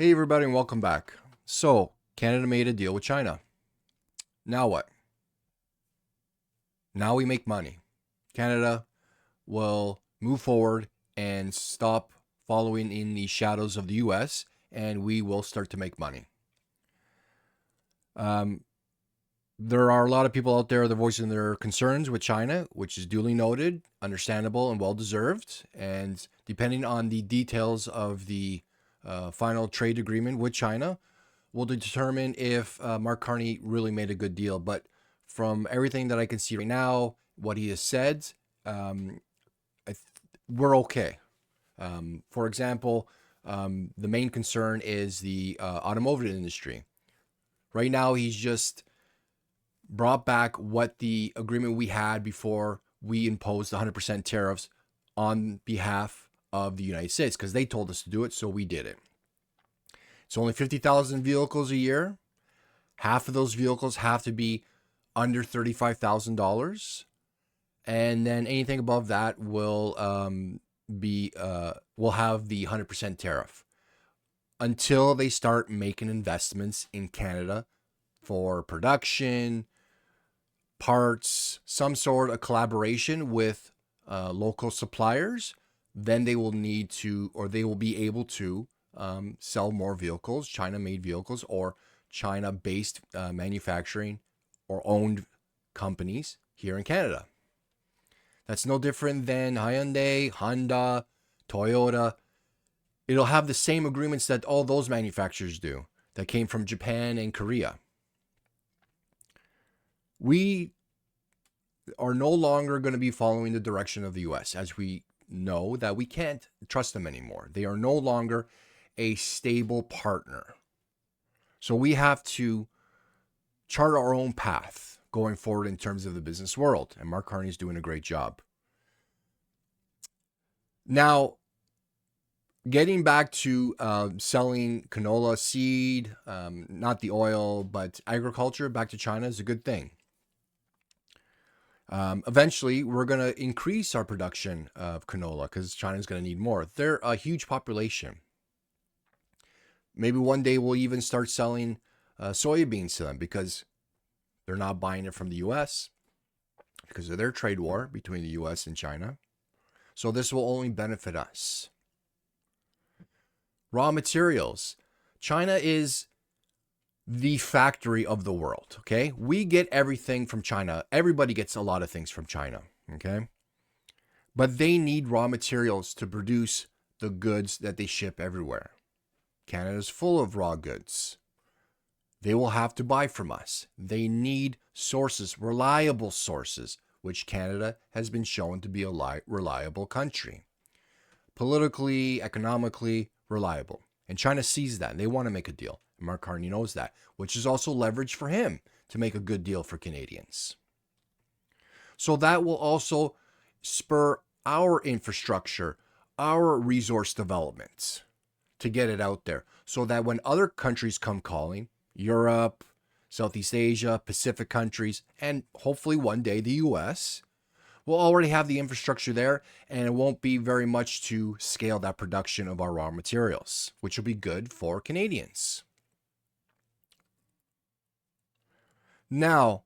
Hey everybody and welcome back. So, Canada made a deal with China. Now what? Now we make money. Canada will move forward and stop following in the shadows of the US, and we will start to make money. Um, there are a lot of people out there that are voicing their concerns with China, which is duly noted, understandable, and well deserved. And depending on the details of the final trade agreement with China, will determine if Mark Carney really made a good deal. But from everything that I can see right now, what he has said, um, we're okay. For example, the main concern is the automotive industry. Right now, he's just brought back what the agreement we had before we imposed 100% tariffs on behalf of the United States because they told us to do it, so we did it. It's only 50,000 vehicles a year. Half of those vehicles have to be under $35,000, and then anything above that will will have the 100% tariff until they start making investments in Canada for production, parts, some sort of collaboration with local suppliers. Then they will need to, or they will be able to sell more vehicles, China-made vehicles, or China-based manufacturing or owned companies here in Canada. That's no different than Hyundai, Honda, Toyota. It'll have the same agreements that all those manufacturers do that came from Japan and Korea. We are no longer going to be following the direction of the US, as we know that we can't trust them anymore. They are no longer a stable partner. So we have to chart our own path going forward in terms of the business world. And Mark Carney is doing a great job. Now, getting back to selling canola seed, not the oil, but agriculture back to China is a good thing. Eventually, we're going to increase our production of canola because China's going to need more. They're a huge population. Maybe one day we'll even start selling soybeans to them because they're not buying it from the U.S. because of their trade war between the U.S. and China. So this will only benefit us. Raw materials. China is the factory of the world, okay? We get everything from China. Everybody gets a lot of things from China, okay? But they need raw materials to produce the goods that they ship everywhere. Canada's full of raw goods. They will have to buy from us. They need sources, reliable sources, which Canada has been shown to be a reliable country. Politically, economically, reliable. And China sees that, and they want to make a deal. And Mark Carney knows that, which is also leverage for him to make a good deal for Canadians. So that will also spur our infrastructure, our resource development to get it out there so that when other countries come calling, Europe, Southeast Asia, Pacific countries, and hopefully one day the US, we'll already have the infrastructure there, and it won't be very much to scale that production of our raw materials, which will be good for Canadians. Now,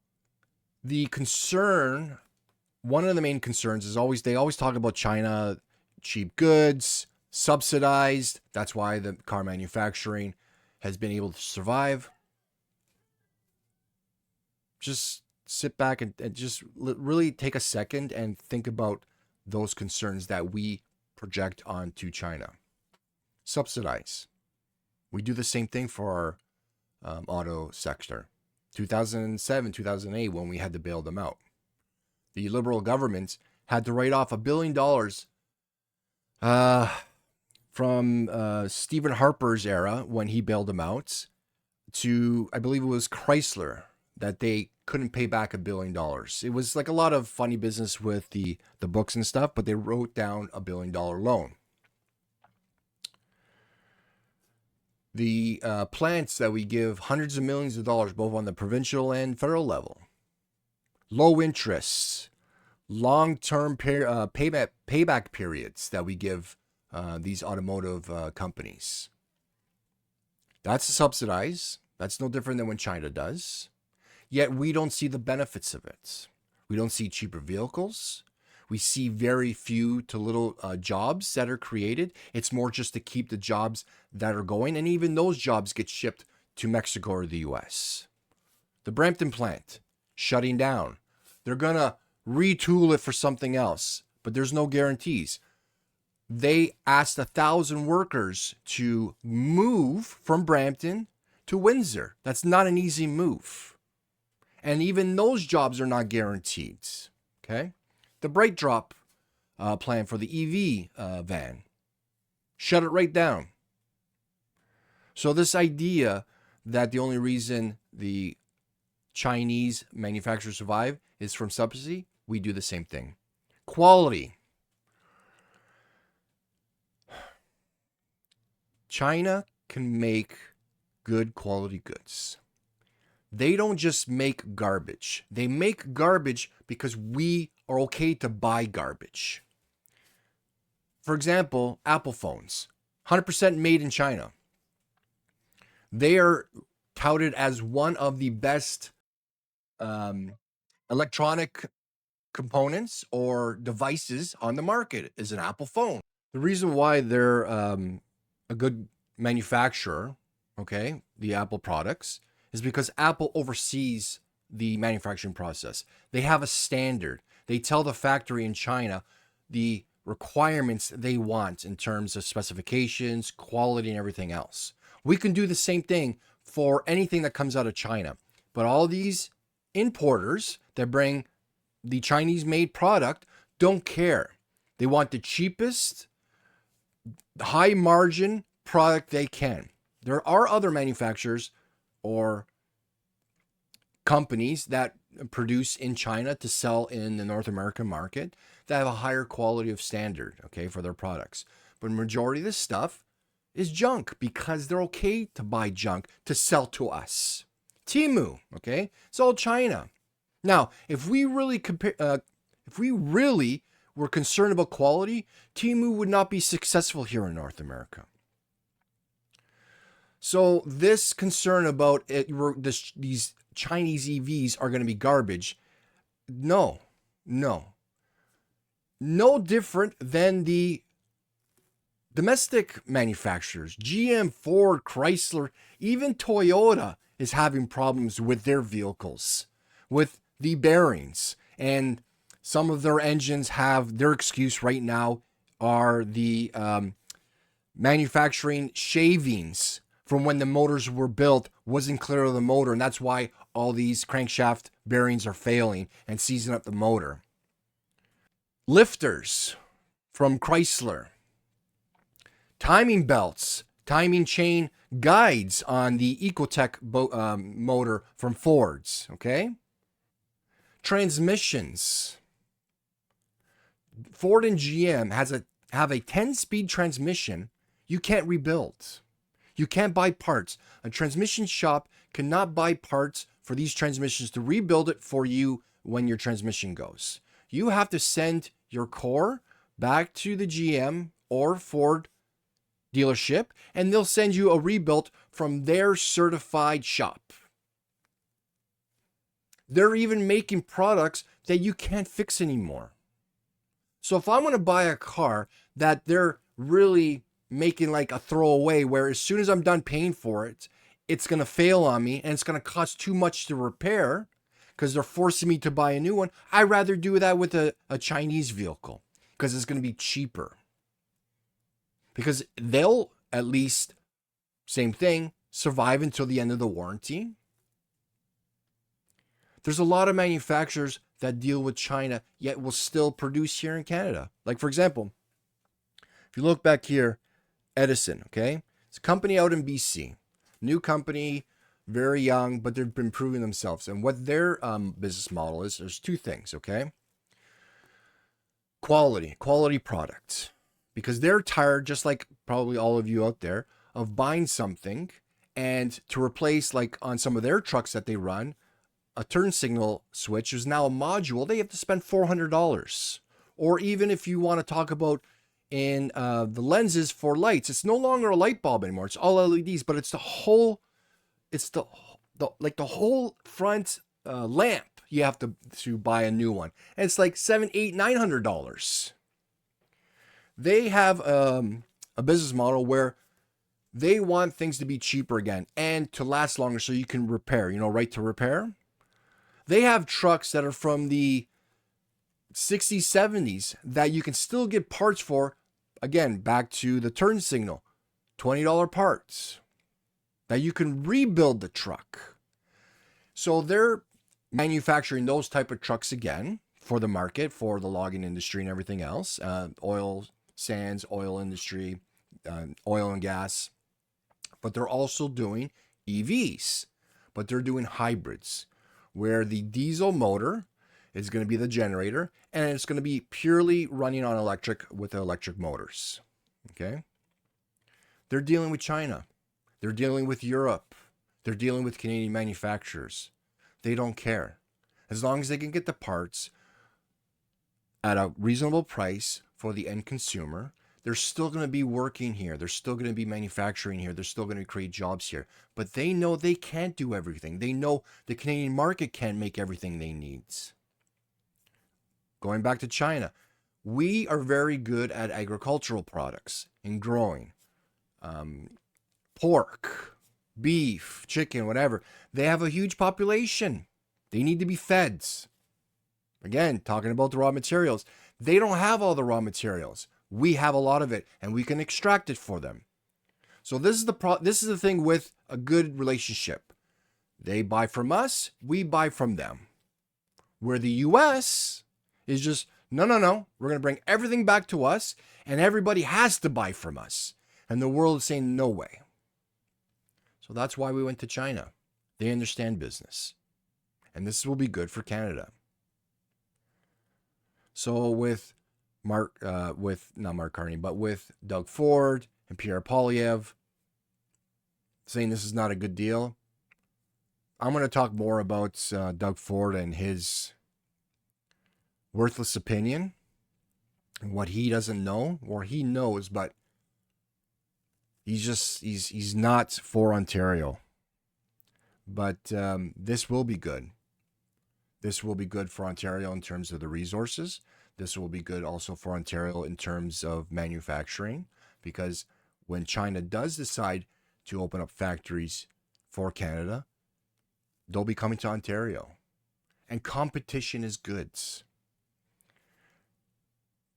the concern, one of the main concerns is always, they always talk about China, cheap goods, subsidized. That's why the car manufacturing has been able to survive. Just sit back and just really take a second and think about those concerns that we project onto China. Subsidize. We do the same thing for our auto sector. 2007, 2008, when we had to bail them out. The Liberal governments had to write off $1 billion from Stephen Harper's era when he bailed them out to, I believe it was Chrysler, that they couldn't pay back $1 billion. It was like a lot of funny business with the books and stuff, but they wrote down $1 billion loan. The plants that we give hundreds of millions of dollars, both on the provincial and federal level. Low interests, long-term payback periods that we give these automotive companies. That's subsidized. That's no different than when China does. Yet we don't see the benefits of it. We don't see cheaper vehicles. We see very few to little jobs that are created. It's more just to keep the jobs that are going. And even those jobs get shipped to Mexico or the US. The Brampton plant, shutting down. They're going to retool it for something else, but there's no guarantees. They asked 1,000 workers to move from Brampton to Windsor. That's not an easy move. And even those jobs are not guaranteed. Okay? The Bright Drop plan for the EV van, shut it right down. So this idea that the only reason the Chinese manufacturers survive is from subsidy, we do the same thing. Quality. China can make good quality goods. They don't just make garbage. They make garbage because we are okay to buy garbage. For example, Apple phones, 100% made in China. They are touted as one of the best electronic components or devices on the market is an Apple phone. The reason why they're a good manufacturer, okay, the Apple products, is because Apple oversees the manufacturing process. They have a standard. They tell the factory in China the requirements they want in terms of specifications, quality, and everything else. We can do the same thing for anything that comes out of China. But all these importers that bring the Chinese-made product don't care. They want the cheapest, high-margin product they can. There are other manufacturers or companies that produce in China to sell in the North American market that have a higher quality of standard, okay, for their products. But majority of this stuff is junk because they're okay to buy junk to sell to us. Temu, okay, it's all China. Now, if we really were concerned about quality, Temu would not be successful here in North America. So this concern about these Chinese EVs are going to be garbage, no different than the domestic manufacturers. GM, Ford, Chrysler, even Toyota is having problems with their vehicles, with the bearings. And some of their engines have, their excuse right now are the manufacturing shavings from when the motors were built wasn't clear of the motor. And that's why all these crankshaft bearings are failing and seizing up the motor. Lifters from Chrysler. Timing belts, timing chain guides on the Ecotech motor from Ford's, okay? Transmissions. Ford and GM have a 10-speed transmission you can't rebuild. You can't buy parts. A transmission shop cannot buy parts for these transmissions to rebuild it for you when your transmission goes. You have to send your core back to the GM or Ford dealership, and they'll send you a rebuilt from their certified shop. They're even making products that you can't fix anymore. So if I'm going to buy a car that they're really making like a throwaway, where as soon as I'm done paying for it, it's going to fail on me and it's going to cost too much to repair because they're forcing me to buy a new one, I'd rather do that with a Chinese vehicle because it's going to be cheaper. Because they'll at least, same thing, survive until the end of the warranty. There's a lot of manufacturers that deal with China, yet will still produce here in Canada. Like, for example, if you look back here, Edison, okay? It's a company out in BC. New company, very young, but they've been proving themselves. And what their business model is, there's two things, okay? Quality products. Because they're tired, just like probably all of you out there, of buying something and to replace, like on some of their trucks that they run, a turn signal switch is now a module. They have to spend $400. Or even if you want to talk about in the lenses for lights. It's no longer a light bulb anymore. It's all LEDs, but it's the whole, it's the like the whole front lamp. You have to buy a new one, and it's like $700, $800, $900. They have a business model where they want things to be cheaper again and to last longer, so you can repair. You know, right to repair. They have trucks that are from the 60s, 70s that you can still get parts for. Again, back to the turn signal, $20 parts that you can rebuild the truck. So they're manufacturing those type of trucks again for the market, for the logging industry and everything else, oil sands, oil industry, oil and gas. But they're also doing EVs, but they're doing hybrids where the diesel motor is going to be the generator, and it's going to be purely running on electric with electric motors. Okay? They're dealing with China. They're dealing with Europe. They're dealing with Canadian manufacturers. They don't care. As long as they can get the parts at a reasonable price for the end consumer, they're still going to be working here. They're still going to be manufacturing here. They're still going to create jobs here. But they know they can't do everything. They know the Canadian market can't make everything they need. Going back to China, we are very good at agricultural products and growing. Pork, beef, chicken, whatever. They have a huge population. They need to be fed. Again, talking about the raw materials. They don't have all the raw materials. We have a lot of it, and we can extract it for them. So this is the thing with a good relationship. They buy from us, we buy from them. Where the US is just, no. We're going to bring everything back to us, and everybody has to buy from us. And the world is saying, no way. So that's why we went to China. They understand business. And this will be good for Canada. So with not Mark Carney, but with Doug Ford and Pierre Poilievre saying this is not a good deal, I'm going to talk more about Doug Ford and his worthless opinion and what he doesn't know, or he knows, but he's not for Ontario. But this will be good. This will be good for Ontario in terms of the resources. This will be good also for Ontario in terms of manufacturing, because when China does decide to open up factories for Canada, they'll be coming to Ontario. And competition is good.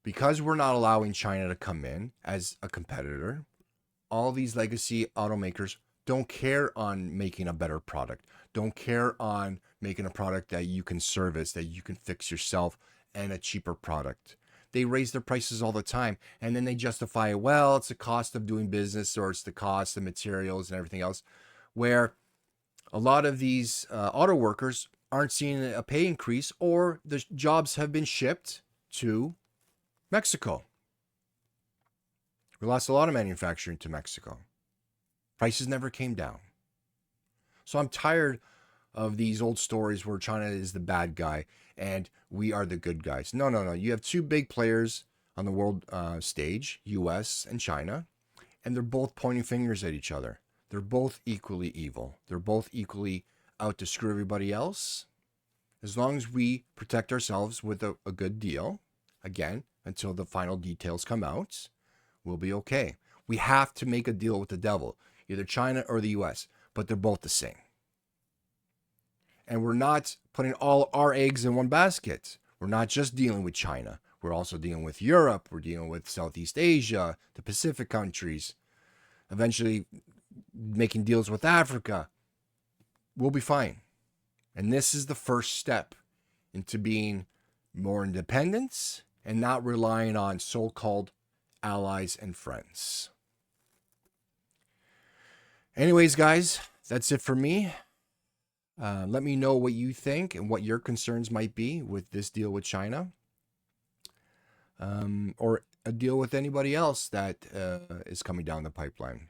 Because we're not allowing China to come in as a competitor, all these legacy automakers don't care on making a better product, don't care on making a product that you can service, that you can fix yourself, and a cheaper product. They raise their prices all the time, and then they justify, well, it's the cost of doing business, or it's the cost of materials and everything else, where a lot of these auto workers aren't seeing a pay increase, or the jobs have been shipped to Mexico. We lost a lot of manufacturing to Mexico. Prices never came down. So I'm tired of these old stories where China is the bad guy and we are the good guys. No. You have two big players on the world stage, US and China, and they're both pointing fingers at each other. They're both equally evil. They're both equally out to screw everybody else. As long as we protect ourselves with a good deal, again, until the final details come out, we'll be okay. We have to make a deal with the devil, either China or the US, but they're both the same. And we're not putting all our eggs in one basket. We're not just dealing with China. We're also dealing with Europe. We're dealing with Southeast Asia, the Pacific countries, eventually making deals with Africa. We'll be fine. And this is the first step into being more independent and not relying on so-called allies and friends. Anyways, guys, that's it for me. Let me know what you think and what your concerns might be with this deal with China, or a deal with anybody else that is coming down the pipeline.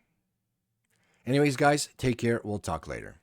Anyways, guys, take care. We'll talk later.